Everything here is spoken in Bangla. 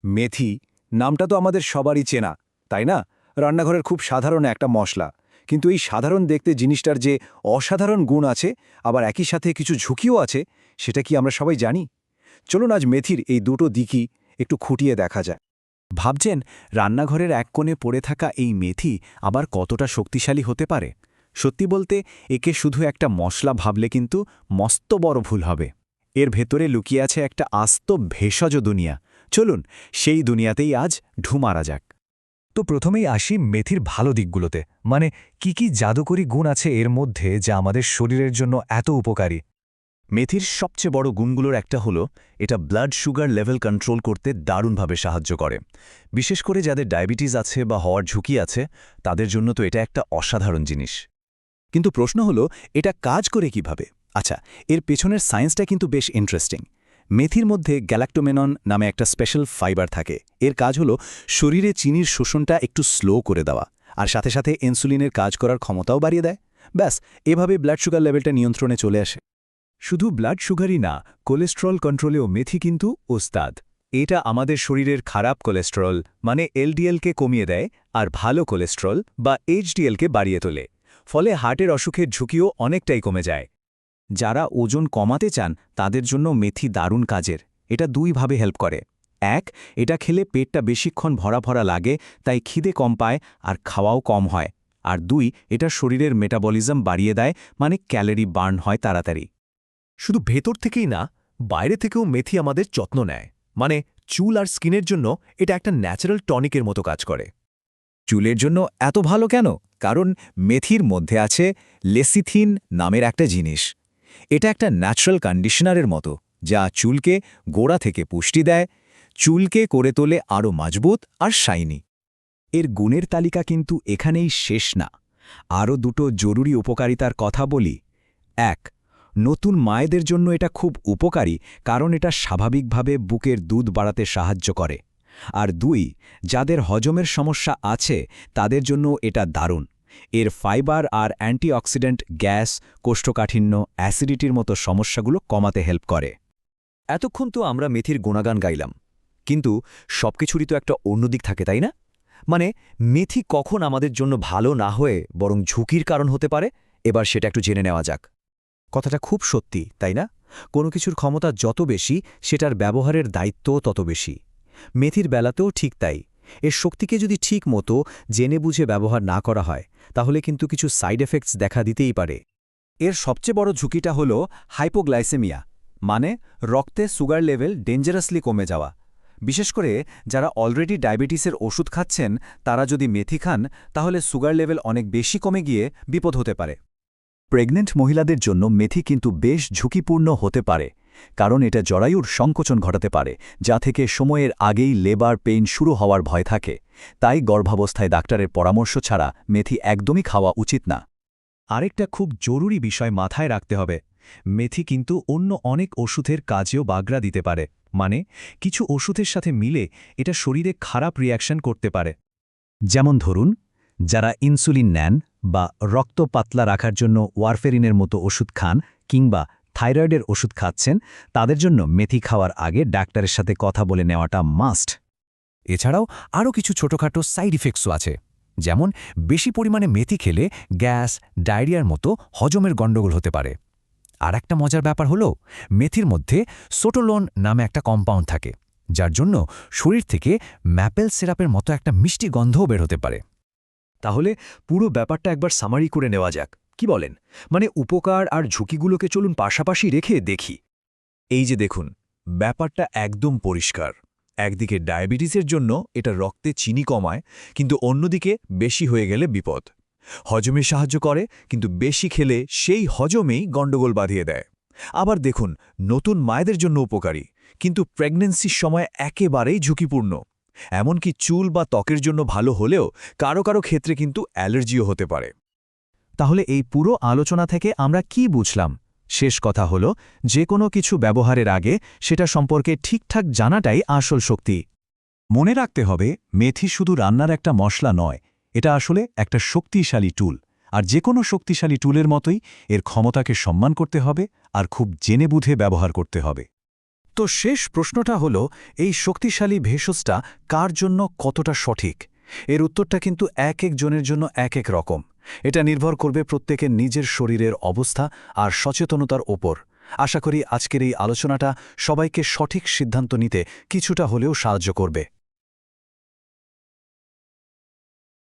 মেথি নামটা তো আমাদের সবারই চেনা, তাই না? রান্নাঘরের খুব সাধারণ একটা মশলা, কিন্তু এই সাধারণ দেখতে জিনিসটার যে অসাধারণ গুণ আছে, আবার একই সাথে কিছু ঝুঁকিও আছে, সেটা কি আমরা সবাই জানি? চলুন আজ মেথির এই দুটো দিকই একটু খুঁটিয়ে দেখা যায়। ভাবছেন রান্নাঘরের এক কোণে পড়ে থাকা এই মেথি আবার কতটা শক্তিশালী হতে পারে? সত্যি বলতে একে শুধু একটা মশলা ভাবলে কিন্তু মস্ত বড় ভুল হবে। এর ভেতরে লুকিয়ে আছে একটা আস্ত ভেষজ দুনিয়া। চলুন সেই দুনিয়াতেই আজ ঢু মারা যাক। তো প্রথমেই আসি মেথির ভালো দিকগুলোতে, মানে কি জাদুকরী গুণ আছে এর মধ্যে যা আমাদের শরীরের জন্য এত উপকারী। মেথির সবচেয়ে বড় গুণগুলোর একটা হলো এটা ব্লাড সুগার লেভেল কন্ট্রোল করতে দারুণভাবে সাহায্য করে। বিশেষ করে যাদের ডায়াবেটিস আছে বা হওয়ার ঝুঁকি আছে, তাদের জন্য তো এটা একটা অসাধারণ জিনিস। কিন্তু প্রশ্ন হলো, এটা কাজ করে কিভাবে? আচ্ছা, এর পেছনের সায়েন্সটা কিন্তু বেশ ইন্টারেস্টিং। মেথির মধ্যে গ্যালাক্টোমেনন নামে একটা স্পেশাল ফাইবার থাকে। এর কাজ হলো শরীরে চিনির শোষণটা একটু স্লো করে দেওয়া, আর সাথে সাথে ইনসুলিনের কাজ করার ক্ষমতাও বাড়িয়ে দেয়। ব্যাস, এভাবে ব্লাড সুগার লেভেলটা নিয়ন্ত্রণে চলে আসে। শুধু ব্লাড সুগারই না, কোলেস্টেরল কন্ট্রোলেও মেথি কিন্তু ওস্তাদ। এটা আমাদের শরীরের খারাপ কোলেস্টেরল মানে এলডিএলকে কমিয়ে দেয়, আর ভালো কোলেস্টেরল বা এইচডিএলকে বাড়িয়ে তোলে। ফলে হার্টের অসুখের ঝুঁকিও অনেকটাই কমে যায়। যারা ওজন কমাতে চান তাদের জন্য মেথি দারুণ কাজের। এটা দুইভাবে হেল্প করে। এক, এটা খেলে পেটটা বেশিক্ষণ ভরা ভরা লাগে, তাই খিদে কম পায় আর খাওয়াও কম হয়। আর দুই, এটা শরীরের মেটাবলিজম বাড়িয়ে দেয়, মানে ক্যালোরি বার্ন হয় তাড়াতাড়ি। শুধু ভেতর থেকেই না, বাইরে থেকেও মেথি আমাদের যত্ন নেয়। মানে চুল আর স্কিনের জন্য এটা একটা ন্যাচারাল টনিকের মতো কাজ করে। চুলের জন্য এত ভালো কেন? কারণ মেথির মধ্যে আছে লেসিথিন নামের একটা জিনিস। এটা একটা ন্যাচারাল কন্ডিশনারের মতো, যা চুলকে গোড়া থেকে পুষ্টি দেয়, চুলকে করে তোলে আরও মজবুত আর শাইনি। এর গুণের তালিকা কিন্তু এখানেই শেষ না। আরও দুটো জরুরি উপকারিতার কথা বলি। এক, নতুন মায়েদের জন্য এটা খুব উপকারী, কারণ এটা স্বাভাবিকভাবে বুকের দুধ বাড়াতে সাহায্য করে। আর দুই, যাদের হজমের সমস্যা আছে তাদের জন্য এটা দারুণ। এর ফাইবার আর অ্যান্টিঅক্সিডেন্ট গ্যাস, কোষ্ঠকাঠিন্য, অ্যাসিডিটির মতো সমস্যাগুলো কমাতে হেল্প করে। এতক্ষণ তো আমরা মেথির গুণগান গাইলাম, কিন্তু সবকিছুরই তো একটা অন্য দিক থাকে, তাই না? মানে মেথি কখন আমাদের জন্য ভালো না হয়ে বরং ঝুঁকির কারণ হতে পারে, এবার সেটা একটু জেনে নেওয়া যাক। কথাটা খুব সত্যি, তাই না? কোনো কিছুর ক্ষমতা যত বেশি, সেটার ব্যবহারের দায়িত্বও তত বেশি। মেথির বেলাতেও ঠিক তাই। এর শক্তিকে যদি ঠিক মতো জেনে বুঝে ব্যবহার না করা হয়, তাহলে কিন্তু কিছু সাইড এফেক্টস দেখা দিতেই পারে। এর সবচেয়ে বড় ঝুঁকিটা হল হাইপোগ্লাইসেমিয়া, মানে রক্তে সুগার লেভেল ডেঞ্জারাসলি কমে যাওয়া। বিশেষ করে যারা অলরেডি ডায়াবেটিসের ওষুধ খাচ্ছেন, তারা যদি মেথি খান, তাহলে সুগার লেভেল অনেক বেশি কমে গিয়ে বিপদ হতে পারে। প্রেগনেন্ট মহিলাদের জন্য মেথি কিন্তু বেশ ঝুঁকিপূর্ণ হতে পারে, কারণ এটা জরায়ুর সংকোচন ঘটাতে পারে, যা থেকে সময়ের আগেই লেবার পেইন শুরু হওয়ার ভয় থাকে। তাই গর্ভাবস্থায় ডাক্তারের পরামর্শ ছাড়া মেথি একদমই খাওয়া উচিত না। আরেকটা খুব জরুরি বিষয় মাথায় রাখতে হবে, মেথি কিন্তু অন্য অনেক ওষুধের কাজেও বাগড়া দিতে পারে। মানে কিছু ওষুধের সাথে মিলে এটা শরীরে খারাপ রিয়াকশন করতে পারে। যেমন ধরুন, যারা ইনসুলিন নেন বা রক্ত পাতলা রাখার জন্য ওয়ারফেরিনের মতো ওষুধ খান কিংবা থাইরয়েডের ওষুধ খাচ্ছেন, তাদের জন্য মেথি খাওয়ার আগে ডাক্তারের সাথে কথা বলে নেওয়াটা মাস্ট। এছাড়াও আরও কিছু ছোটখাটো সাইড ইফেক্টসও আছে, যেমন বেশি পরিমাণে মেথি খেলে গ্যাস, ডায়রিয়ার মতো হজমের গণ্ডগোল হতে পারে। আর একটা মজার ব্যাপার হলো, মেথির মধ্যে সোটোলোন নামে একটা কম্পাউন্ড থাকে, যার জন্য শরীর থেকে ম্যাপেল সিরাপের মতো একটা মিষ্টি গন্ধও বের হতে পারে। তাহলে পুরো ব্যাপারটা একবার সামারি করে নেওয়া যাক, কি বলেন? মানে উপকার আর ঝুঁকিগুলোকে চলুন পাশাপাশি রেখে দেখি। এই যে দেখুন, ব্যাপারটা একদম পরিষ্কার। একদিকে ডায়াবেটিসের জন্য এটা রক্তে চিনি কমায়, কিন্তু অন্যদিকে বেশি হয়ে গেলে বিপদ। হজমে সাহায্য করে, কিন্তু বেশি খেলে সেই হজমেই গণ্ডগোল বাঁধিয়ে দেয়। আবার দেখুন, নতুন মায়েদের জন্য উপকারী, কিন্তু প্রেগন্যান্সির সময় একেবারেই ঝুঁকিপূর্ণ। এমনকি চুল বা ত্বকের জন্য ভালো হলেও কারো কারো ক্ষেত্রে কিন্তু অ্যালার্জিও হতে পারে। তাহলে এই পুরো আলোচনা থেকে আমরা কি বুঝলাম? শেষ কথা হলো, যে কোনো কিছু ব্যবহারের আগে সেটা সম্পর্কে ঠিকঠাক জানাটাই আসল শক্তি। মনে রাখতে হবে, মেথি শুধু রান্নার একটা মশলা নয়, এটা আসলে একটা শক্তিশালী টুল। আর যে কোনো শক্তিশালী টুলের মতোই এর ক্ষমতাকে সম্মান করতে হবে আর খুব জেনে বুঝে ব্যবহার করতে হবে। তো শেষ প্রশ্নটা হলো, এই শক্তিশালী ভেষজটা কার জন্য কতটা সঠিক? এর উত্তরটা কিন্তু এক এক জনের জন্য এক এক রকম। এটা নির্ভর করবে প্রত্যেকের নিজের শরীরের অবস্থা আর সচেতনতার ওপর। আশা করি আজকের এই আলোচনাটা সবাইকে সঠিক সিদ্ধান্ত নিতে কিছুটা হলেও সাহায্য করবে।